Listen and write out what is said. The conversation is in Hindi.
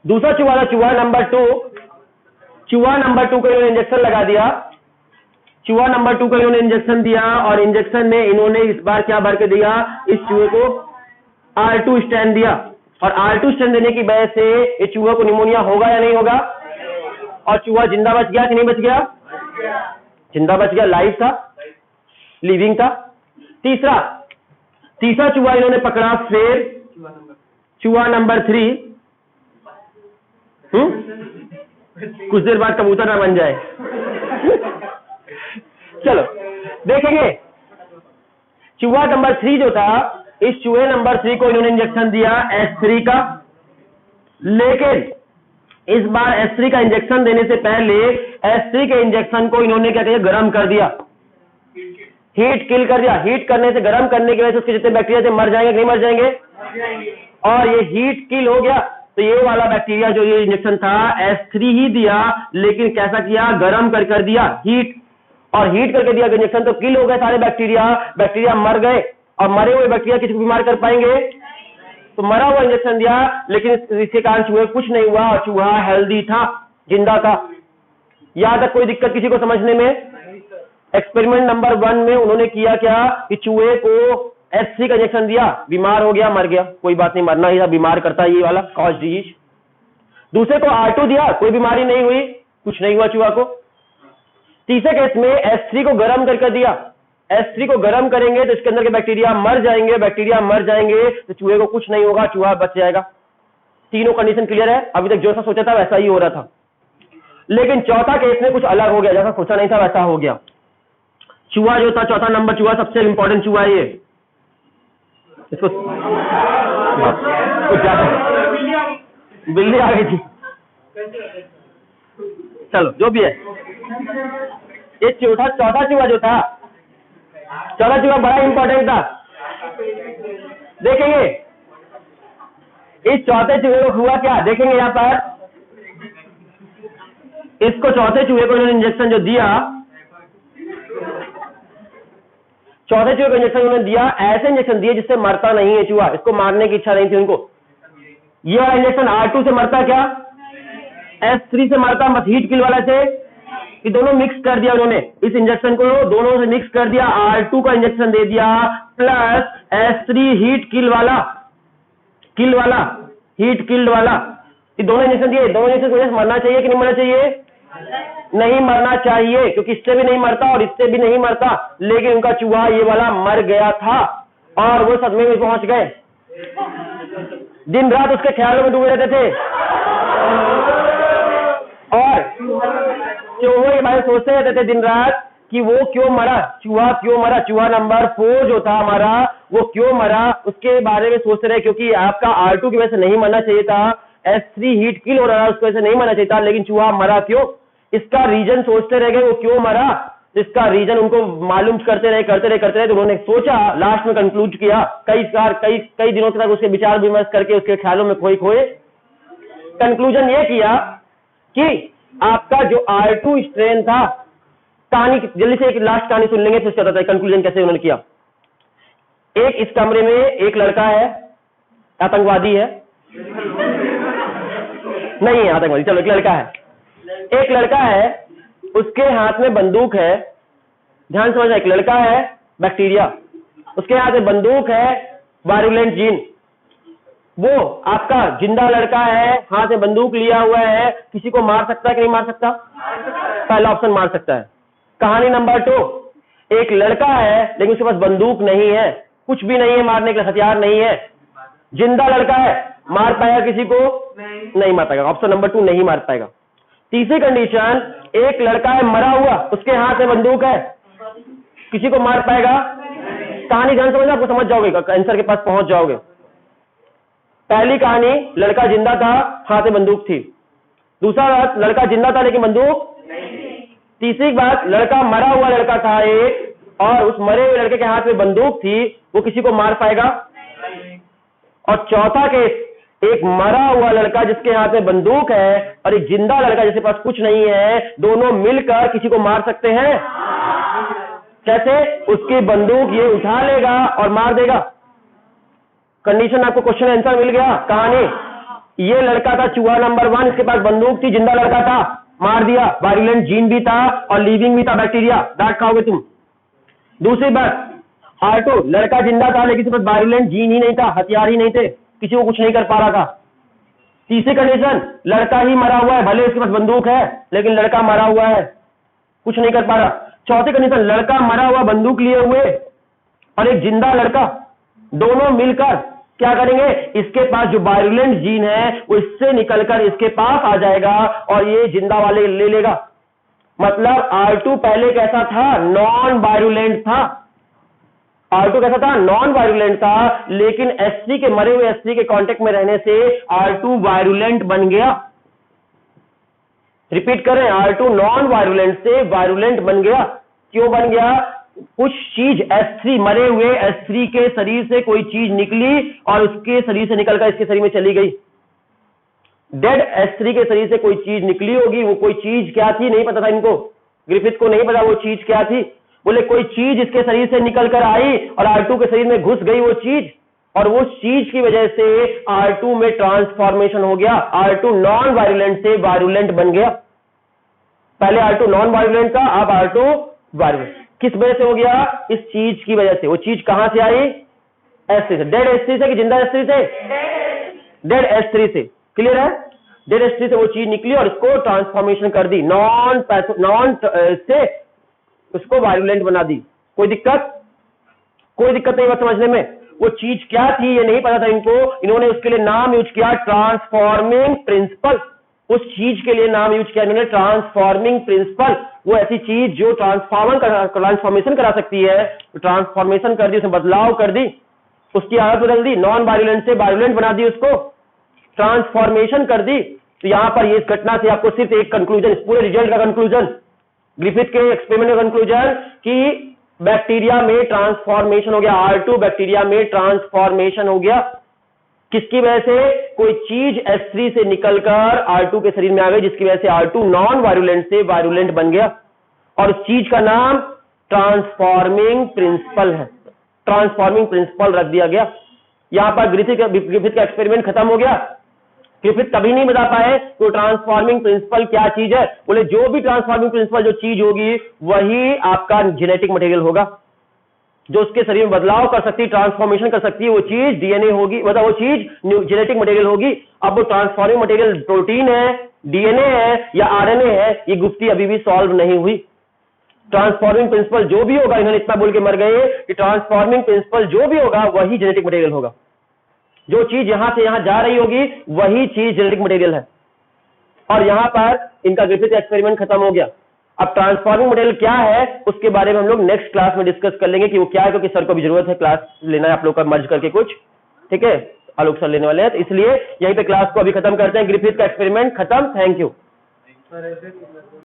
दूसरा चूहा था चूहा नंबर 2। चूहा नंबर 2 को इन्होंने इंजेक्शन लगा दिया। चूहा नंबर 2 को इन्होंने इंजेक्शन दिया और इंजेक्शन में इन्होंने इस बार क्या भर के दिया, इस चूहे को R2 स्टैंड दिया। और R2 स्टैंड देने की वजह से ये चूहे को निमोनिया होगा या नहीं होगा? और चूहा जिंदा बच गया कि नहीं बच गया? जिंदा बच गया, लाइव था, लिविंग था। तीसरा चूहा इन्होंने पकड़ा फिर चूहा नंबर 3। कुछ देर बाद कबूतर ना बन जाए। चलो देखेंगे चूहा नंबर 3 जो था, इस चूहे नंबर 3 को इन्होंने इंजेक्शन दिया S3 का। लेकिन इस बार S3 का इंजेक्शन देने से पहले S3 के इंजेक्शन को इन्होंने क्या किया, गर्म कर दिया, हीट किल कर दिया। हीट करने से, गर्म करने की वजह से उसके जितने बैक्टीरिया थे मर जाएंगे, नहीं मर जाएंगे? और ये हीट किल हो गया तो ये वाला बैक्टीरिया जो ये इंजेक्शन था S3 ही दिया, लेकिन कैसा किया, गर्म कर दिया, हीट। और हीट करके दिया इंजेक्शन तो किल हो गए सारे बैक्टीरिया मर गए। और मरे हुए बैक्टीरिया किसी को बीमार कर पाएंगे? तो मरा हुआ इंजेक्शन दिया, लेकिन इसके कारण चूहे कुछ नहीं हुआ और चूहा हेल्दी था, जिंदा था। यहां तक कोई दिक्कत किसी को समझने में? एक्सपेरिमेंट नंबर 1 में उन्होंने किया क्या कि चूहे को S3 का इंजेक्शन दिया, बीमार हो गया, मर गया, कोई बात नहीं, मरना ही था, बीमार करता है ये वाला कॉज डिजीज। दूसरे को R2 दिया, कोई बीमारी नहीं हुई, कुछ नहीं हुआ चूहा को। तीसरे केस में S3 को गर्म करके दिया। S3 को गर्म करेंगे तो इसके अंदर के बैक्टीरिया मर जाएंगे तो चूहे को कुछ नहीं होगा, चूहा बच जाएगा। तीनों कंडीशन क्लियर है? अभी तक जैसा सोचा था वैसा ही हो रहा था। लेकिन चौथा केस में कुछ अलग हो गया, जैसा सोचा नहीं था वैसा हो गया। चूहा जो था, चौथा नंबर चूहा, सबसे इंपॉर्टेंट चूहा है ये। इसको कुछ ज्यादा बिल्ली आ गई थी, चलो जो भी है। ये चौथा चूहा जो था, चौथा चूहा बड़ा इंपॉर्टेंट था। देखेंगे इस चौथे चूहे को हुआ क्या, देखेंगे यहां पर। इसको चौथे चूहे को इन्होंने इंजेक्शन जो दिया, चौथे चूहे को इंजेक्शन उन्होंने दिया, ऐसे इंजेक्शन दिए जिससे मरता नहीं है चूहा, इसको मारने की इच्छा नहीं थी उनको। ये वाला इंजेक्शन R2 से मरता क्या, S3 से मरता, बस हीट किल वाला से। ये दोनों मिक्स कर दिया उन्होंने, इस इंजेक्शन को दोनों से मिक्स कर दिया, R2 का इंजेक्शन दे दिया प्लस S3 हीट किल वाला, हीट किल्ड वाला। ये दोनों इंजेक्शन दिए, दोनों इंजेक्शन की वजह से मरना चाहिए कि नहीं मरना चाहिए? नहीं मरना चाहिए, क्योंकि इससे भी नहीं मरता और इससे भी नहीं मरता। लेकिन उनका चूहा ये वाला मर गया था और वो सदमे में पहुंच गए। दिन रात उसके ख्यालों में डूबे रहते थे और चूहे के बारे में सोचते रहते थे दिन रात कि वो क्यों मरा, चूहा क्यों मरा, चूहा नंबर 4 जो था हमारा वो क्यों मरा, उसके बारे में सोचते रहे। क्योंकि आपका R2 की वजह से नहीं मरना चाहिए था, S3 हीट किल हो रहा था उसकी वजह से नहीं मरना चाहिए था, लेकिन चूहा मरा क्यों, इसका रीजन सोचते रह गए वो क्यों मरा। इसका रीजन उनको मालूम करते रहे तो उन्होंने सोचा, लास्ट में कंक्लूड किया, कई दिनों तक उसके विचार विमर्श करके उसके ख्यालों में खोए कंक्लूजन ये किया कि आपका जो R2 स्ट्रेन था, कहानी जल्दी से एक लास्ट कहानी सुन लेंगे फिर चलता है कंक्लूजन कैसे उन्होंने किया। एक इस कमरे में एक लड़का है, आतंकवादी है, नहीं है आतंकवादी, चलो एक लड़का है, उसके हाथ में बंदूक है, ध्यान समझना, एक लड़का है बैक्टीरिया, उसके हाथ में बंदूक है, वायरुलेंट जीन। वो आपका जिंदा लड़का है, हाथ में बंदूक लिया हुआ है, किसी को मार सकता है कि नहीं मार सकता? पहला ऑप्शन मार सकता है। कहानी नंबर 2, एक लड़का है लेकिन उसके पास बंदूक नहीं है, कुछ भी नहीं है, मारने के लिए हथियार नहीं है, जिंदा लड़का है, मार पाएगा किसी को? नहीं मार पाएगा, ऑप्शन नंबर 2 नहीं मार पाएगा। तीसरी कंडीशन, एक लड़का है मरा हुआ, उसके हाथ में बंदूक है, किसी को मार पाएगा? कहानी ध्यान समझना, आपको समझ जाओगे, आंसर के पास पहुंच जाओगे। पहली कहानी, लड़का जिंदा था, हाथ में बंदूक थी। दूसरा बात, लड़का जिंदा था लेकिन बंदूक नहीं। तीसरी बात, लड़का मरा हुआ लड़का था एक, और उस मरे हुए लड़के के हाथ में बंदूक थी, वो किसी को मार पाएगा? और चौथा केस, एक मरा हुआ लड़का जिसके हाथ में बंदूक है और एक जिंदा लड़का जिसके पास कुछ नहीं है, दोनों मिलकर किसी को मार सकते हैं। कैसे? उसकी बंदूक ये उठा लेगा और मार देगा। कंडीशन आपको क्वेश्चन आंसर मिल गया। कहानी ये लड़का था चूहा नंबर 1, इसके पास बंदूक थी, जिंदा लड़का था, मार दिया, वायरुलेंट जीन भी था और लिविंग भी था बैक्टीरिया, डांट खाओगे तुम। दूसरी बात, R2 लड़का जिंदा था लेकिन इसके पास वायरुलेंट जीन ही नहीं था, हथियार ही नहीं थे, किसी को कुछ नहीं कर पा रहा था। तीसरी कंडीशन, लड़का ही मरा हुआ है, भले उसके पास बंदूक है लेकिन लड़का मरा हुआ है, कुछ नहीं कर पा रहा। चौथी कंडीशन, लड़का मरा हुआ बंदूक लिए हुए और एक जिंदा लड़का, दोनों मिलकर क्या करेंगे, इसके पास जो वायरुलेंट जीन है वो इससे निकलकर इसके पास आ जाएगा और ये जिंदा वाले ले लेगा। मतलब R2 पहले कैसा था, नॉन वायरुलेंट था। R2 कैसा था, नॉन वायरुलेंट था, लेकिन S3 के मरे हुए S3 के कांटेक्ट में रहने से R2 वायरुलेंट बन गया। रिपीट करें, R2 नॉन वायरुलेंट से वायरुलेंट बन गया। क्यों बन गया, कुछ चीज S3 मरे हुए S3 के शरीर से कोई चीज निकली और उसके शरीर से निकलकर इसके शरीर में चली गई। डेड S3 के शरीर से कोई चीज निकली होगी, वो कोई चीज क्या थी नहीं पता था इनको, ग्रिफिथ को नहीं पता वो चीज क्या थी। बोले कोई चीज इसके शरीर से निकल कर आई और R2 के शरीर में घुस गई वो चीज, और वो चीज की वजह से R2 में ट्रांसफॉर्मेशन हो गया। R2 नॉन वायरुलेंट से वायरुलेंट बन गया। पहले R2 नॉन वायरुलेंट था, अब R2 वायरुलेंट। किस वजह से हो गया, इस चीज की वजह से। वो चीज कहां से आई, S3 से। डेड S3 से कि जिंदा S3 से, डेड S3 से। क्लियर है, डेड S3 से वो चीज निकली और इसको ट्रांसफॉर्मेशन कर दी, नॉन से उसको वायरुलेंट बना दी। कोई दिक्कत, कोई दिक्कत नहीं बात समझने में। वो चीज क्या थी ये नहीं पता था इनको, इन्होंने उसके लिए नाम यूज किया ट्रांसफॉर्मिंग प्रिंसिपल। उस चीज के लिए नाम यूज किया इन्होंने ट्रांसफॉर्मिंग प्रिंसिपल। वो ऐसी चीज जो ट्रांसफॉर्मेशन करा सकती है, तो ट्रांसफॉर्मेशन कर दी, उसमें बदलाव कर दी, उसकी आदत बदल दी, नॉन वायरुलेंट से वायरुलेंट बना दी, उसको ट्रांसफॉर्मेशन कर दी। तो यहां पर इस घटना से आपको सिर्फ एक कंक्लूजन, इस पूरे रिजल्ट का कंक्लूजन, ग्रिफिथ के एक्सपेरिमेंट का कंक्लूजन कि बैक्टीरिया में ट्रांसफॉर्मेशन हो गया। R2 बैक्टीरिया में ट्रांसफॉर्मेशन हो गया। किसकी वजह से, कोई चीज S3 से निकलकर R2 के शरीर में आ गई, जिसकी वजह से R2 नॉन वायरुलेंट से वायरुलेंट बन गया, और उस चीज का नाम ट्रांसफॉर्मिंग प्रिंसिपल है। ट्रांसफॉर्मिंग प्रिंसिपल रख दिया गया। यहां पर ग्रिफिथ का एक्सपेरिमेंट खत्म हो गया। ग्रिफिथ कभी नहीं बता पाए तो ट्रांसफॉर्मिंग प्रिंसिपल क्या चीज है। बोले जो भी ट्रांसफॉर्मिंग प्रिंसिपल जो चीज होगी वही आपका जेनेटिक मटेरियल होगा, जो उसके शरीर में बदलाव कर सकती है, ट्रांसफॉर्मेशन कर सकती है, वो चीज डीएनए होगी, मतलब वो चीज जेनेटिक मटेरियल होगी। अब वो ट्रांसफॉर्मिंग मटेरियल प्रोटीन है, डीएनए है या आरएनए है, ये गुफ्ती अभी भी सॉल्व नहीं हुई। ट्रांसफॉर्मिंग प्रिंसिपल जो भी होगा, इन्होंने इतना बोल के मर गए कि ट्रांसफॉर्मिंग प्रिंसिपल जो भी होगा वही जेनेटिक मटेरियल होगा। जो चीज यहां से यहां जा रही होगी वही चीज जेनेटिक मटेरियल है। और यहां पर इनका ग्रिफिथ एक्सपेरिमेंट खत्म हो गया। अब ट्रांसफॉर्मिंग मटेरियल क्या है उसके बारे में हम लोग नेक्स्ट क्लास में डिस्कस कर लेंगे कि वो क्या है, क्योंकि सर को भी जरूरत है क्लास लेना है आप लोग का मर्ज करके कुछ, ठीक है, आलोक सर लेने वाले हैं, तो इसलिए यहीं पे क्लास को अभी खत्म करते हैं। ग्रिफिथ का एक्सपेरिमेंट खत्म। Thank you.